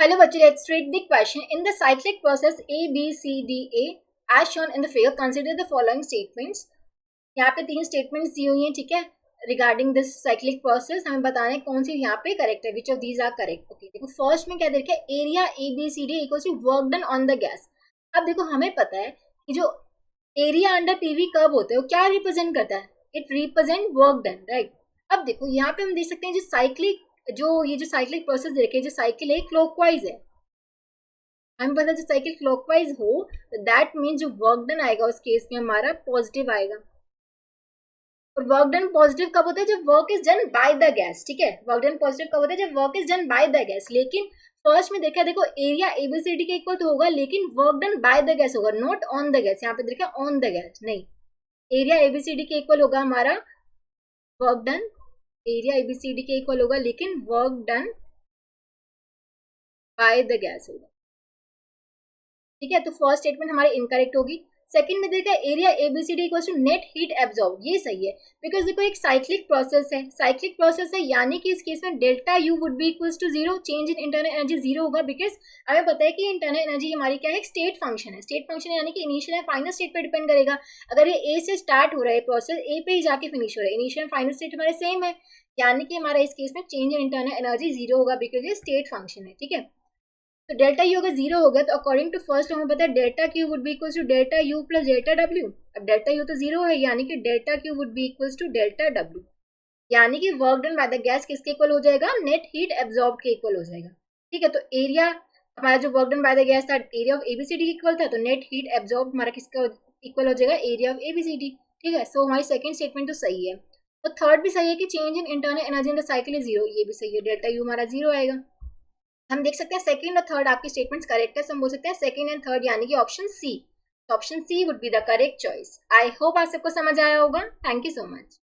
Hello बच्चों, let's read the question. In the cyclic process A, B, C, D, A, as shown in the figure, consider the following statements. यहाँ पे 3 statements दी हुई हैं, ठीक है, regarding this cyclic process. हमें बताना है कौन सी यहाँ पे correct है, which of these are correct. Okay, देखो first में क्या दे रखा है, area A, B, C, D equals to work done on the gas. अब देखो हमें पता है कि जो area under PV कर्व होता है वो क्या represent करता है, it represent work done, right? अब देखो यहाँ पे हम देख सकते हैं जो साइक्लिक प्रोसेस देखे, जो साइकिल है क्लॉकवाइज है, हमें पता है जो साइकिल क्लॉकवाइज हो तो दैट मीन जो वर्क डन आएगा उस केस में हमारा पॉजिटिव आएगा। और वर्क डन पॉजिटिव कब होता है, जब work is done by the gas, ठीक है, वर्क डन पॉजिटिव कब होता है, जब work is done by the gas. लेकिन फर्स्ट में देखा देखो एरिया एबीसीडी के इक्वल तो होगा, लेकिन work done by the gas होगा, नॉट ऑन द गैस। यहाँ पे देखा ऑन द गैस नहीं, एरिया एबीसीडी के इक्वल होगा हमारा वर्क डन, एरिया एबीसीडी के इक्वल होगा, लेकिन work done by the gas होगा, ठीक है। तो फर्स्ट स्टेटमेंट हमारी इनकरेक्ट होगी। सेकंड में देखा area ABCD equals to net heat absorb, ये सही है, बिकॉज देखो एक साइक्लिक प्रोसेस है, यानी कि इस केस में delta U would be equals to zero, change in internal energy zero होगा, बिकॉज हमें पता है कि इंटरनल एनर्जी हमारी क्या है, एक स्टेट फंक्शन है। स्टेट फंक्शन यानी कि इनिशियल एंड फाइनल स्टेट पर डिपेंड करेगा। अगर ये ए से स्टार्ट हो रहा है प्रोसेस, ए पे ही जाके फिनिश हो रहा है, इनिशियल एंड फाइनल स्टेट हमारे सेम है, यानी कि हमारा इस केस में change in internal energy zero होगा, बिकॉज ये स्टेट फंक्शन है, ठीक है। तो डेल्टा यू अगर जीरो होगा तो अकॉर्डिंग टू फर्स्ट हमें पता है delta Q would be equals to delta U plus delta W. अब डेल्टा यू तो जीरो है, यानी कि delta Q would be equals to delta W, यानी कि work done by the gas किसके इक्वल हो जाएगा, नेट हीट एब्जॉर्ब के इक्वल हो जाएगा, ठीक है। तो एरिया हमारा जो work done by the gas था एरिया ऑफ एबीसीडी के इक्वल था, तो नेट हीट एब्जॉर्ब हमारा किसका इक्वल हो जाएगा, एरिया ऑफ एबीसीडी, ठीक है। सो हमारी सेकंड स्टेटमेंट तो सही है। तो थर्ड भी सही है कि change in internal energy in the cycle is zero, ये भी सही है, डेल्टा यू हमारा जीरो आएगा। हम देख सकते हैं सेकंड और थर्ड आपकी स्टेटमेंट्स करेक्ट है, हम बोल सकते हैं सेकंड एंड थर्ड यानी कि option C, option C would be the correct choice. I hope आप सबको समझ आया होगा। Thank you so much.